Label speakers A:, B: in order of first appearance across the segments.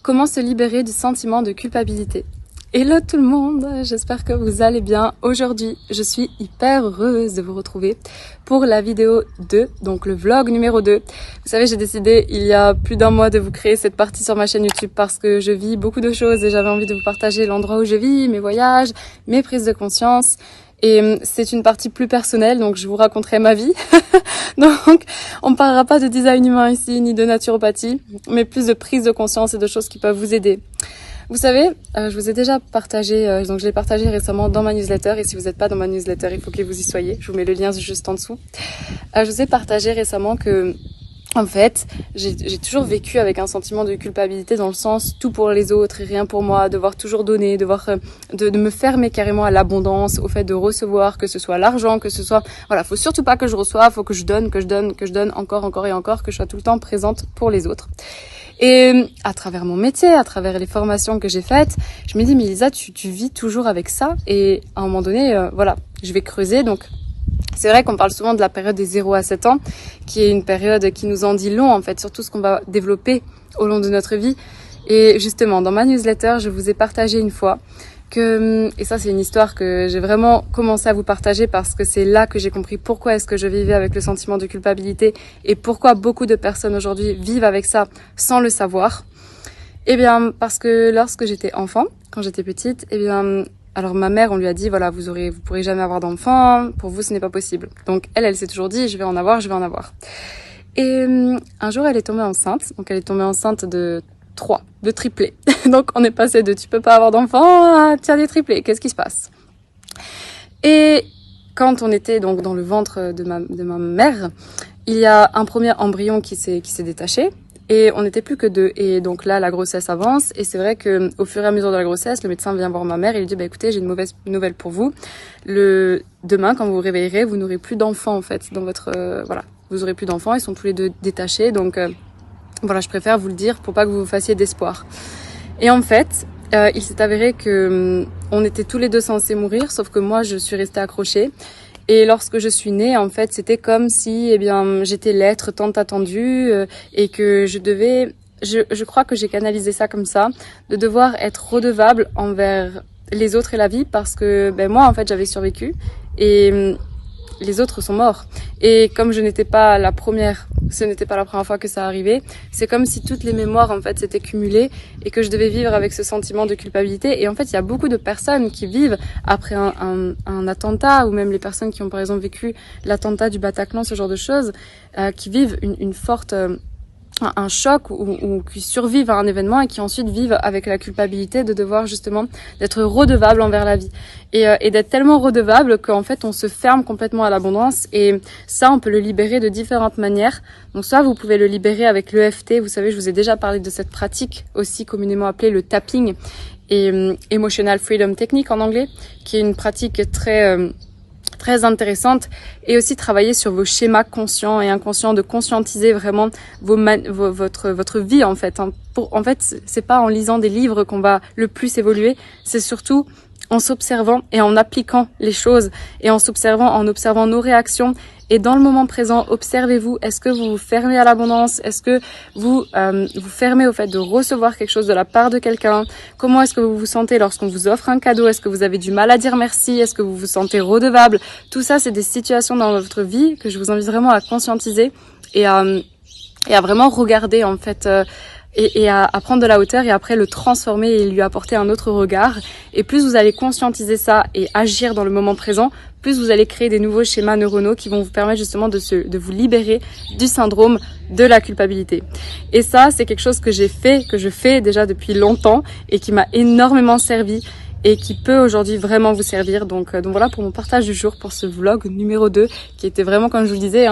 A: Comment se libérer du sentiment de culpabilité? Hello tout le monde, j'espère que vous allez bien. Aujourd'hui, je suis hyper heureuse de vous retrouver pour la vidéo 2, donc le vlog numéro 2. Vous savez, j'ai décidé il y a plus d'un mois de vous créer cette partie sur ma chaîne YouTube parce que je vis beaucoup de choses et j'avais envie de vous partager l'endroit où je vis, mes voyages, mes prises de conscience. Et c'est une partie plus personnelle, donc je vous raconterai ma vie. Donc, on ne parlera pas de design humain ici, ni de naturopathie, mais plus de prise de conscience et de choses qui peuvent vous aider. Vous savez, je vous ai déjà partagé, donc je l'ai partagé récemment dans ma newsletter, et si vous n'êtes pas dans ma newsletter, il faut que vous y soyez. Je vous mets le lien juste en dessous. Je vous ai partagé récemment que, en fait, j'ai toujours vécu avec un sentiment de culpabilité dans le sens tout pour les autres et rien pour moi, devoir toujours donner, devoir de me fermer carrément à l'abondance, au fait de recevoir, que ce soit l'argent, que ce soit, voilà, faut surtout pas que je reçoive, faut que je donne encore et encore, que je sois tout le temps présente pour les autres. Et à travers mon métier, à travers les formations que j'ai faites, je me dis mais Lisa, tu vis toujours avec ça. Et à un moment donné, voilà, je vais creuser. Donc c'est vrai qu'on parle souvent de la période des 0 à 7 ans, qui est une période qui nous en dit long en fait, sur tout ce qu'on va développer au long de notre vie. Et justement, dans ma newsletter, je vous ai partagé une fois que, et ça c'est une histoire que j'ai vraiment commencé à vous partager parce que c'est là que j'ai compris pourquoi est-ce que je vivais avec le sentiment de culpabilité et pourquoi beaucoup de personnes aujourd'hui vivent avec ça sans le savoir. Eh bien, parce que lorsque j'étais enfant, quand j'étais petite, eh bien, alors ma mère, on lui a dit, voilà, vous pourrez jamais avoir d'enfant, pour vous ce n'est pas possible. Donc elle s'est toujours dit, je vais en avoir. Et un jour, elle est tombée enceinte, donc elle est tombée enceinte de triplés. Donc on est passé de tu peux pas avoir d'enfant à tu as des triplés, qu'est-ce qui se passe? Et quand on était donc dans le ventre de ma mère, il y a un premier embryon qui s'est détaché et on n'était plus que 2. Et donc là la grossesse avance et c'est vrai que au fur et à mesure de la grossesse, le médecin vient voir ma mère et lui dit écoutez, j'ai une mauvaise nouvelle pour vous. Demain quand vous vous réveillerez, vous n'aurez plus d'enfants en fait dans votre voilà, vous aurez plus d'enfants, ils sont tous les deux détachés donc voilà, je préfère vous le dire pour pas que vous vous fassiez d'espoir. Et en fait, il s'est avéré que on était tous les deux censés mourir, sauf que moi, je suis restée accrochée. Et lorsque je suis née, en fait, c'était comme si, eh bien, j'étais l'être tant attendu et que je crois que j'ai canalisé ça comme ça, de devoir être redevable envers les autres et la vie parce que, ben moi, en fait, j'avais survécu et les autres sont morts. Et comme ce n'était pas la première fois que ça arrivait, c'est comme si toutes les mémoires en fait s'étaient cumulées et que je devais vivre avec ce sentiment de culpabilité. Et en fait, il y a beaucoup de personnes qui vivent après un attentat ou même les personnes qui ont par exemple vécu l'attentat du Bataclan, ce genre de choses, qui vivent une forte un choc ou qui survivent à un événement et qui ensuite vivent avec la culpabilité de devoir justement d'être redevable envers la vie et d'être tellement redevable qu'en fait on se ferme complètement à l'abondance et ça on peut le libérer de différentes manières. Donc soit vous pouvez le libérer avec l'EFT, vous savez je vous ai déjà parlé de cette pratique aussi communément appelée le tapping et Emotional Freedom Technique en anglais, qui est une pratique très intéressante et aussi travailler sur vos schémas conscients et inconscients, de conscientiser vraiment votre vie en fait. En fait, c'est pas en lisant des livres qu'on va le plus évoluer, c'est surtout en s'observant et en appliquant les choses et en observant nos réactions. Et dans le moment présent, observez-vous. Est-ce que vous vous fermez à l'abondance? Est-ce que vous vous fermez au fait de recevoir quelque chose de la part de quelqu'un? Comment est-ce que vous vous sentez lorsqu'on vous offre un cadeau? Est-ce que vous avez du mal à dire merci? Est-ce que vous vous sentez redevable? Tout ça, c'est des situations dans votre vie que je vous invite vraiment à conscientiser et à vraiment regarder en fait et à prendre de la hauteur et après le transformer et lui apporter un autre regard. Et plus vous allez conscientiser ça et agir dans le moment présent, plus vous allez créer des nouveaux schémas neuronaux qui vont vous permettre justement de vous libérer du syndrome de la culpabilité. Et ça, c'est quelque chose que je fais déjà depuis longtemps et qui m'a énormément servi et qui peut aujourd'hui vraiment vous servir. Donc voilà pour mon partage du jour, pour ce vlog numéro 2 qui était vraiment, comme je vous le disais,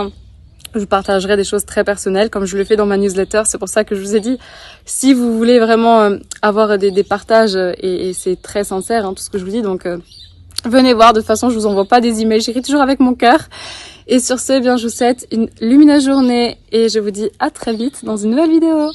A: je vous partagerai des choses très personnelles comme je le fais dans ma newsletter. C'est pour ça que je vous ai dit, si vous voulez vraiment avoir des partages, et c'est très sincère tout ce que je vous dis, donc venez voir. De toute façon, je vous envoie pas des emails, j'écris toujours avec mon cœur. Et sur ce, bien, je vous souhaite une lumineuse journée et je vous dis à très vite dans une nouvelle vidéo.